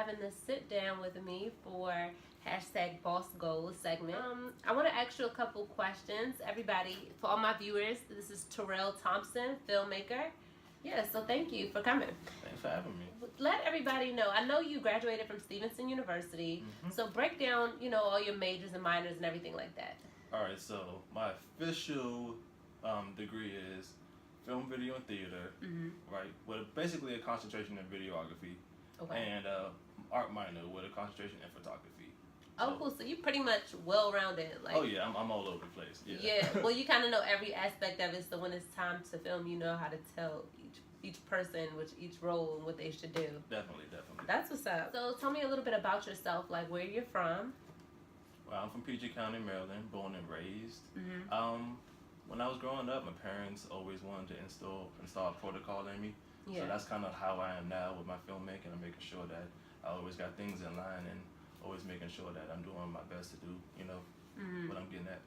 having this sit down with me for hashtag Boss Goals segment. I want to ask you a couple questions. Everybody, for all my viewers, this is Terell Thompson, filmmaker. Yeah, so thank you for coming. Thanks for having me. Let everybody know. I know you graduated from Stevenson University, so break down, all your majors and minors and everything like that. All right, so my official degree is film, video, and theater, right? With basically a concentration in videography, and art minor with a concentration in photography. Oh, cool. So you're pretty much well-rounded. Oh, yeah. I'm all over the place. Yeah. Well, you kind of know every aspect of it, so when it's time to film, you know how to tell each person, each role, and what they should do. Definitely. That's what's up. So tell me a little bit about yourself, like where you're from. Well, I'm from PG County, Maryland, born and raised. When I was growing up, my parents always wanted to install protocol in me. Yeah. So that's kind of how I am now with my filmmaking. I'm making sure that I always got things in line and always making sure that I'm doing my best to do, what I'm getting at.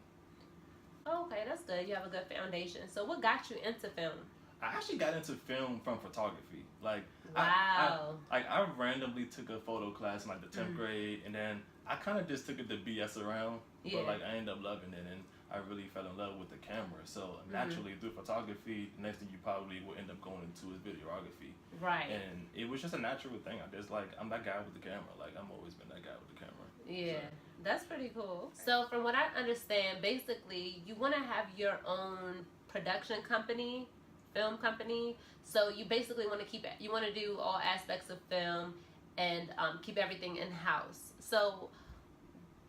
Okay, that's good. You have a good foundation. So what got you into film? I actually got into film from photography. Like, wow. I randomly took a photo class in like the 10th grade, and then I kind of just took it to BS around. Yeah. But like I ended up loving it, and I really fell in love with the camera. So naturally through photography, the next thing you probably will end up going into is videography. Right. And it was just a natural thing. I'm that guy with the camera. Like I've always been that guy with the camera. Yeah. So. That's pretty cool. So from what I understand, basically you want to have your own production company, film company. So you basically want to you want to do all aspects of film and keep everything in-house. So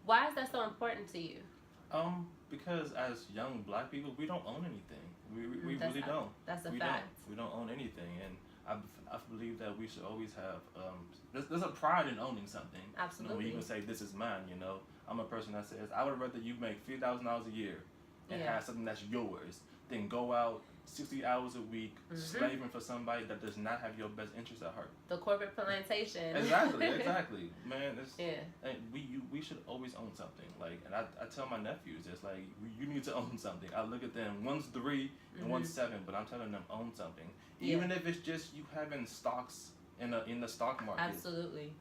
why is that so important to you? Because as young black people, we don't own anything. We really don't. That's a fact. We don't own anything, and I believe that we should always have. There's a pride in owning something. Absolutely. When you can say this is mine. I'm a person that says I would rather you make $3,000 a year and have something that's yours than go out 60 hours a week slaving for somebody that does not have your best interest at heart. The corporate plantation. Exactly. Man, and we should always own something. Like, and I tell my nephews, it's like, you need to own something. I look at them, one's 3 and one's 7, but I'm telling them own something. Even if it's just you having stocks in the stock market. Absolutely.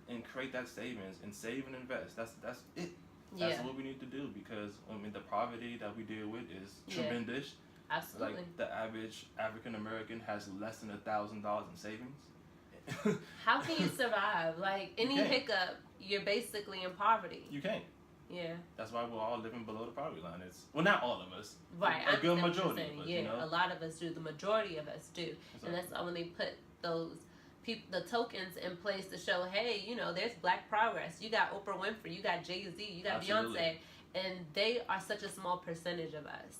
And create that savings and save and invest. That's it. That's what we need to do, because the poverty that we deal with is tremendous. Absolutely. Like the average African American has less than $1,000 in savings. How can you survive? Like any hiccup, you're basically in poverty. You can't. Yeah. That's why we're all living below the poverty line. Well, not all of us. Right. A good majority of us. Yeah, a lot of us do. The majority of us do. Exactly. And that's why when they put those the tokens in place to show, hey, there's black progress. You got Oprah Winfrey, you got Jay-Z, you got Beyonce, and they are such a small percentage of us.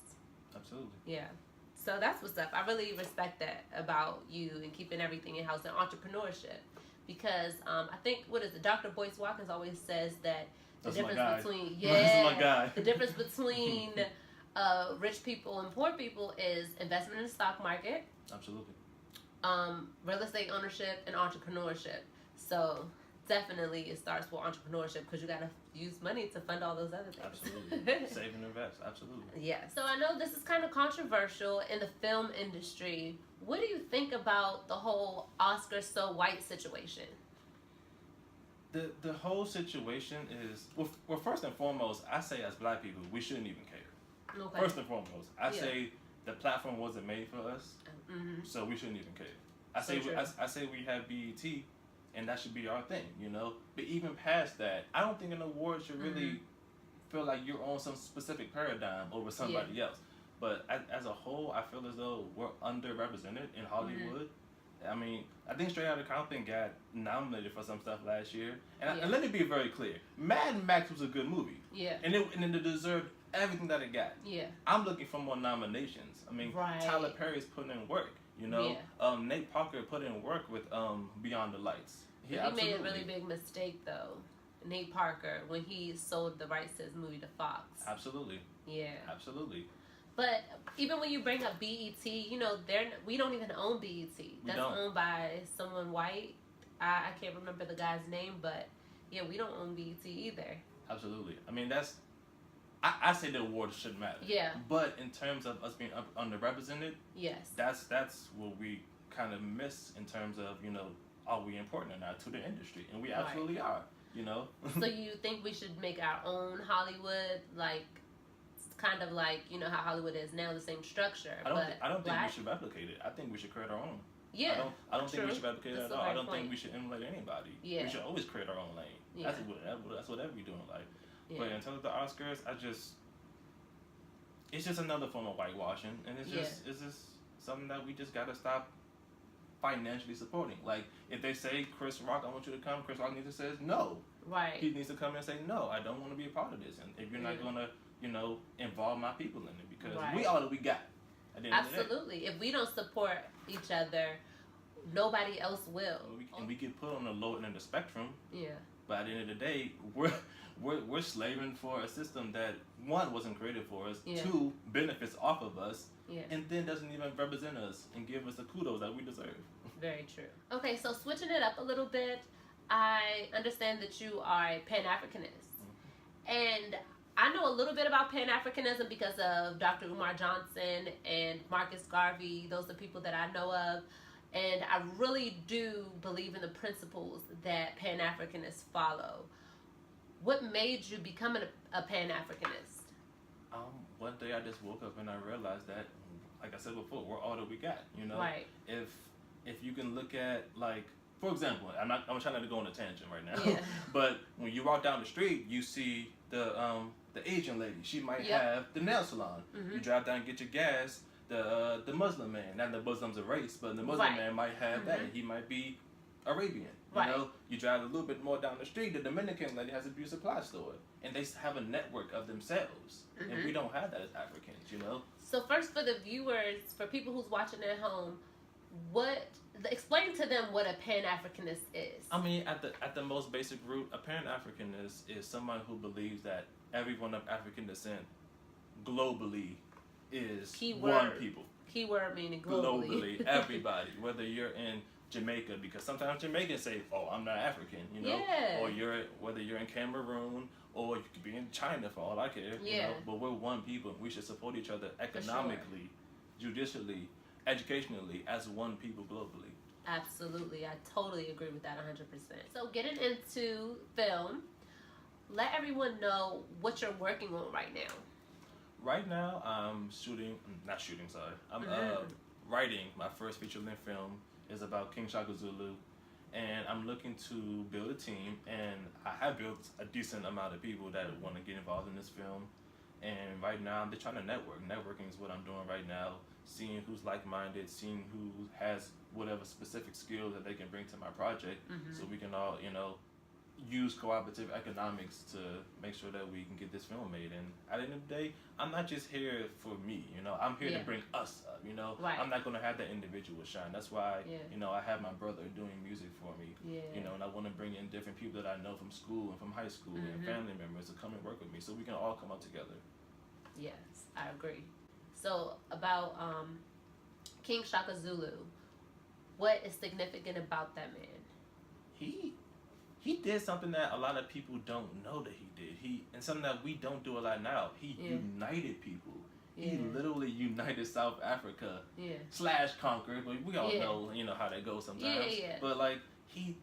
Absolutely. Yeah. So that's what's up. I really respect that about you and keeping everything in house and entrepreneurship, because I think Dr. Boyce Watkins always says that the difference between the difference between rich people and poor people is investment in the stock market. Absolutely. Real estate ownership and entrepreneurship. So definitely it starts with entrepreneurship, because you got to use money to fund all those other things. Absolutely. Save and invest. Absolutely. Yes. So I know this is kind of controversial in the film industry. What do you think about the whole Oscar so white situation? The whole situation is, well, first and foremost, I say as black people, we shouldn't even care. Okay. First and foremost, I say the platform wasn't made for us, so we shouldn't even care. I say we have BET, and that should be our thing, But even past that, I don't think an award should really feel like you're on some specific paradigm over somebody else. But as a whole, I feel as though we're underrepresented in Hollywood. I think Straight Outta Compton got nominated for some stuff last year. And let me be very clear. Mad Max was a good movie. Yeah. And it deserved everything that it got. Yeah. I'm looking for more nominations. Tyler Perry's putting in work. Nate Parker put in work with Beyond the Lights. He made a really big mistake, though. Nate Parker, when he sold the rights to his movie to Fox. Absolutely. Yeah. Absolutely. But even when you bring up BET, we don't even own BET. That's owned by someone white. I can't remember the guy's name, but we don't own BET either. Absolutely. I say the award shouldn't matter. Yeah. But in terms of us being underrepresented, yes, that's what we kind of miss in terms of are we important or not to the industry? And we absolutely are, you know. So you think we should make our own Hollywood, like kind of like, you know, how Hollywood is now, the same structure? I don't think we should replicate it. I think we should create our own. Yeah, I don't think we should replicate it at all. I don't think we should emulate anybody. Yeah. We should always create our own lane. Yeah. That's whatever we do in life. Yeah. But in terms of the Oscars, it's just another form of whitewashing, and it's just something that we just gotta stop financially supporting. Like, if they say, Chris Rock, I want you to come, Chris Rock needs to say no. Right. He needs to come and say, no, I don't want to be a part of this. And if you're not going to, you know, involve my people in it, because we all that we got. Absolutely. If we don't support each other, nobody else will. And we get put on the low end of the spectrum. Yeah. But at the end of the day, we're slaving for a system that, one, wasn't created for us, two, benefits off of us, and then doesn't even represent us and give us the kudos that we deserve. Very true. Okay, so switching it up a little bit, I understand that you are a Pan-Africanist. And I know a little bit about Pan-Africanism because of Dr. Umar Johnson and Marcus Garvey. Those are people that I know of. And I really do believe in the principles that Pan-Africanists follow. What made you become a Pan-Africanist? One day I just woke up and I realized that, like I said before, we're all that we got, you know? Right. If you can look at, like, for example, I'm trying not to go on a tangent right now, but when you walk down the street, you see the Asian lady. She might have the nail salon. You drive down and get your gas. The Muslim man, not that Muslim's a race, but the Muslim man might have that. He might be Arabian. You know, you drive a little bit more down the street, the Dominican lady has a beauty supply store, and they have a network of themselves, and we don't have that as Africans. You know. So first, for the viewers, for people who's watching at home, explain to them what a Pan-Africanist is. I mean, at the most basic root, a Pan-Africanist is someone who believes that everyone of African descent globally is one people. Keyword meaning globally. Globally, everybody. Whether you're in Jamaica, because sometimes Jamaicans say, "Oh, I'm not African," you know, or whether you're in Cameroon, or you could be in China for all I care. You know? But we're one people, and we should support each other economically, judicially, educationally, as one people globally. Absolutely, I totally agree with that 100%. So getting into film, let everyone know what you're working on right now. Right now, I'm writing my first feature-length film. Is about King Shaka Zulu, and I'm looking to build a team, and I have built a decent amount of people that want to get involved in this film. And right now, I'm just trying to network. Networking is what I'm doing right now, seeing who's like-minded, seeing who has whatever specific skills that they can bring to my project, so we can all, you know, use cooperative economics to make sure that we can get this film made. And at the end of the day, I'm not just here for me, you know, I'm here to bring us up, you know. I'm not going to have that individual shine. That's why, you know, I have my brother doing music for me, you know, and I want to bring in different people that I know from school and from high school and family members to come and work with me so we can all come up together. Yes, I agree. So about King Shaka Zulu, what is significant about that man? He did something that a lot of people don't know that he did. And something that we don't do a lot now. He united people. He literally united South Africa / conquered. But we all know, you know, how that goes sometimes. But like he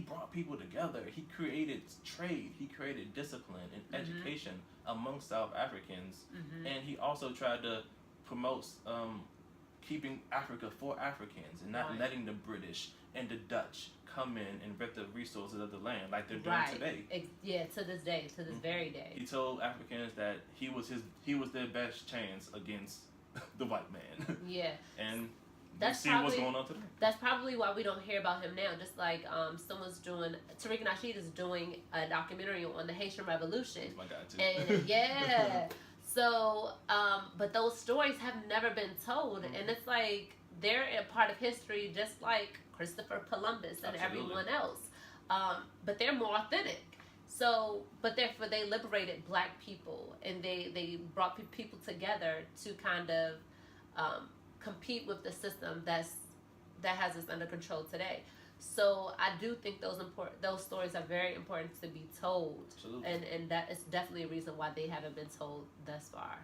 brought people together. He created trade. He created discipline and education among South Africans. And he also tried to promote keeping Africa for Africans and not letting the British and the Dutch come in and rip the resources of the land like they're doing today. To this day, to this very day. He told Africans that he was their best chance against the white man. And that's see what's going on today. That's probably why we don't hear about him now. Just like Tariq Nasheed is doing a documentary on the Haitian Revolution. He's my guy too. And so, but those stories have never been told, and it's like they're a part of history, just like Christopher Columbus and everyone else. But they're more authentic. So, but therefore they liberated Black people, and they brought people together to kind of compete with the system that has us under control today. So I do think those stories are very important to be told. Absolutely. And that is definitely a reason why they haven't been told thus far.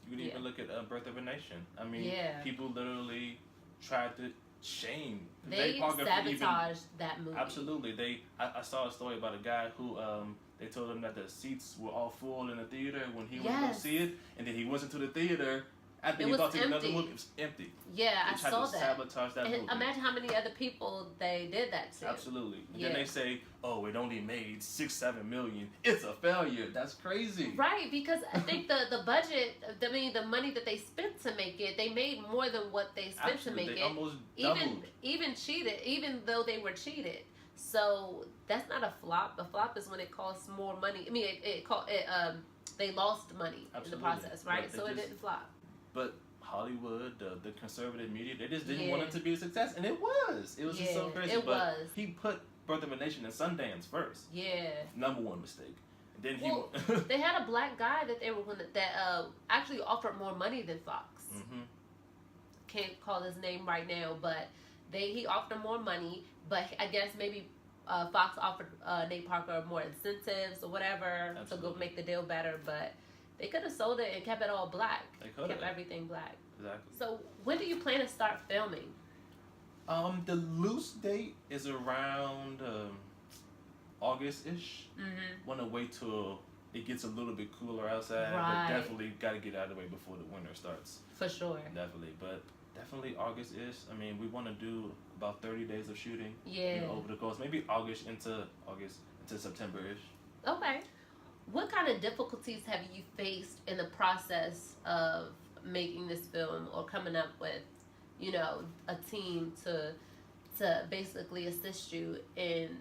You can even look at Birth of a Nation. I mean, people literally tried to shame. They sabotaged that movie. Absolutely. I saw a story about a guy who they told him that the seats were all full in the theater when he went to go see it, and then he went into the theater after he thought to another movie. It was empty. Yeah, I saw that. Sabotage that movie. Imagine how many other people they did that to. Absolutely. And then they say, "Oh, it only made 6-7 million. It's a failure." That's crazy. Right, because I think the budget, the money that they spent to make it, they made more than what they spent to make they it. Almost doubled. Even cheated, even though they were cheated. So that's not a flop. A flop is when it costs more money. I mean, they lost money in the process, right? So it didn't flop. But Hollywood, the conservative media, they just didn't want it to be a success, and it was. It was just so crazy. It was. He put Birth of a Nation and Sundance first. Yeah. Number one mistake. And then they had a black guy that they were that actually offered more money than Fox. Mm-hmm. Can't call his name right now, but he offered more money. But I guess maybe Fox offered Nate Parker more incentives or whatever to go make the deal better, but. They could have sold it and kept it all black. They could have. Kept everything black. Exactly. So when do you plan to start filming? The loose date is around August-ish. Mm-hmm. Want to wait till it gets a little bit cooler outside. Right. But definitely got to get out of the way before the winter starts. For sure. Definitely. But definitely August-ish. I mean, we want to do about 30 days of shooting. Yeah. Over the course. Maybe August into September-ish. Okay. What kind of difficulties have you faced in the process of making this film or coming up with, a team to basically assist you in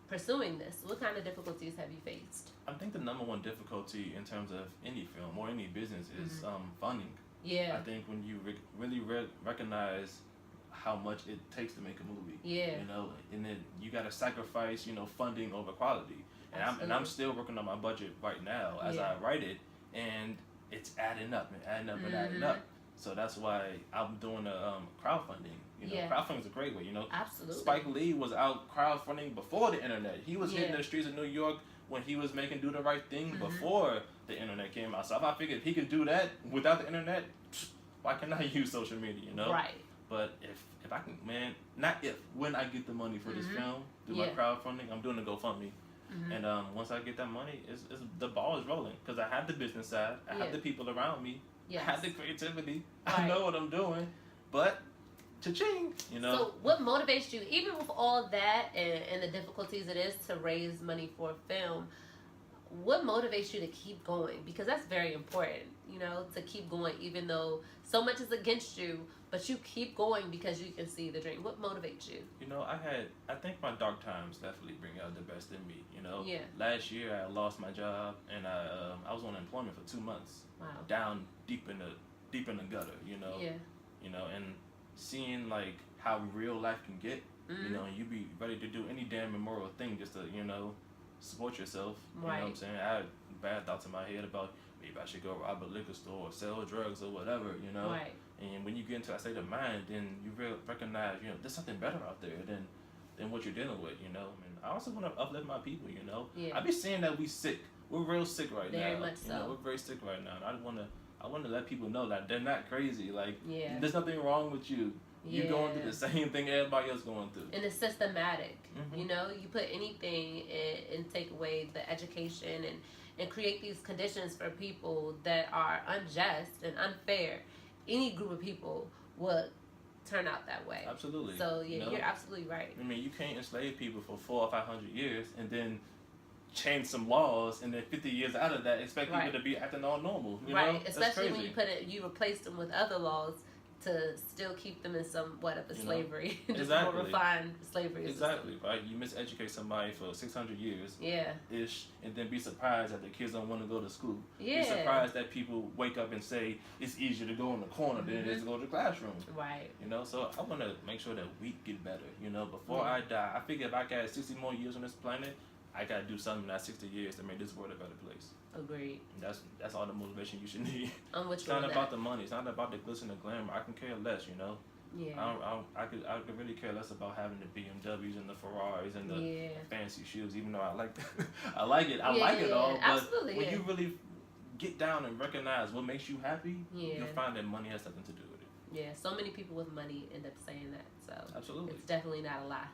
pursuing this? What kind of difficulties have you faced? I think the number one difficulty in terms of any film or any business is funding. Yeah. I think when you really recognize how much it takes to make a movie. Yeah. And then you got to sacrifice, funding over quality. And I'm still working on my budget right now as I write it, and it's adding up and adding up. So that's why I'm doing crowdfunding. Crowdfunding is a great way. Absolutely. Spike Lee was out crowdfunding before the internet. He was hitting the streets of New York when he was making Do the Right Thing before the internet came out. So if I figured if he could do that without the internet, why can't I use social media? Right. But if I can, when I get the money for this film, do my crowdfunding, I'm doing the GoFundMe. And once I get that money, it's the ball is rolling because I have the business side, I have the people around me, I have the creativity, I know what I'm doing, but cha-ching, So what motivates you, even with all that and the difficulties it is to raise money for a film, what motivates you to keep going? Because that's very important, to keep going even though so much is against you, but you keep going because you can see the dream. What motivates you? I think my dark times definitely bring out the best in me, Yeah. Last year I lost my job and I was on unemployment for 2 months. Wow. Down deep in the gutter, Yeah. And seeing like how real life can get, and you be ready to do any damn immoral thing just to, support yourself. You know what I'm saying? I had bad thoughts in my head about maybe I should go rob a liquor store or sell drugs or whatever, Right. And when you get into that state of mind, then you recognize, there's something better out there than what you're dealing with, And I also want to uplift my people, Yeah. I be saying that we sick. We're real sick right now. Very much so. We're very sick right now. And I want to let people know that they're not crazy. Like, there's nothing wrong with you. You're going through the same thing everybody else going through. And it's systematic. You put anything and take away the education and create these conditions for people that are unjust and unfair. Any group of people would turn out that way. Absolutely. So you're absolutely right. I mean, you can't enslave people for 400 or 500 years and then change some laws, and then 50 years out of that, expect people to be acting all normal. You know? Especially when you replace them with other laws to still keep them in somewhat of a slavery, just more refined slavery. Exactly, right? You miseducate somebody for 600 years, ish, and then be surprised that the kids don't want to go to school. Be surprised that people wake up and say it's easier to go in the corner than it is to go to the classroom. Right. So I want to make sure that we get better. Before I die, I figure if I got 60 more years on this planet, I gotta do something in that 60 years to make this world a better place. Agreed. And that's all the motivation you should need. It's not about the money. It's not about the glitz and the glamour. I can care less, Yeah. I could really care less about having the BMWs and the Ferraris and the fancy shoes, even though I like I like it. I like it all. But absolutely, when you really get down and recognize what makes you happy, you'll find that money has something to do with it. Yeah, so many people with money end up saying that. So absolutely, it's definitely not a lie.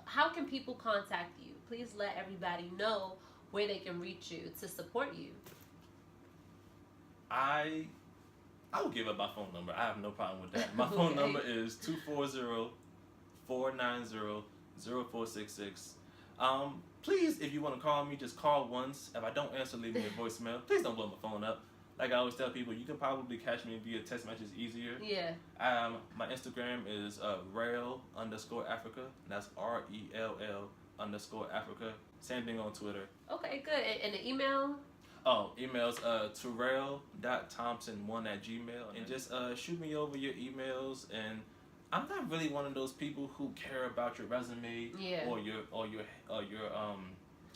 How can people contact you? Please let everybody know where they can reach you to support you. I will give up my phone number. I have no problem with that. My phone number is 240-490-0466. Please, if you want to call me, just call once. If I don't answer, leave me a voicemail. Please don't blow my phone up. Like I always tell people, you can probably catch me via text message easier. Yeah. My Instagram is Rell_Africa. That's RELL_Africa. Same thing on Twitter. Okay, good. And the email? Oh, email's Terell.Thompson1@gmail. And just shoot me over your emails. And I'm not really one of those people who care about your resume or your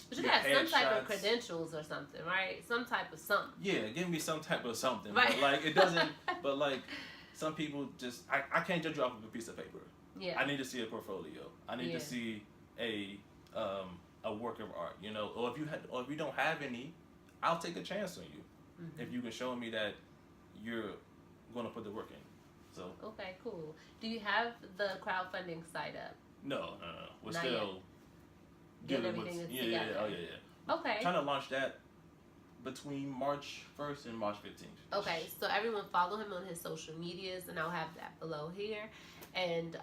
But you got some type of credentials or something, right? Some type of something. Yeah, give me some type of something. Right. But like it doesn't. But like some people just, I can't judge you off of a piece of paper. Yeah. I need to see a portfolio. I need to see a work of art. You know, or if you don't have any, I'll take a chance on you if you can show me that you're going to put the work in. So. Okay, cool. Do you have the crowdfunding site up? No. We're Not still. Yet. Getting everything together. Yeah. Okay. Trying to launch that between March 1st and March 15th. Okay, so everyone follow him on his social medias, and I'll have that below here, and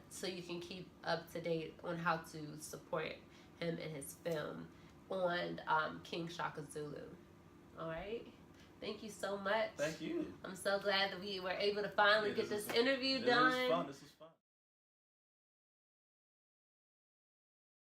so you can keep up to date on how to support him and his film on King Shaka Zulu. All right. Thank you so much. Thank you. I'm so glad that we were able to finally get this interview done. This was fun.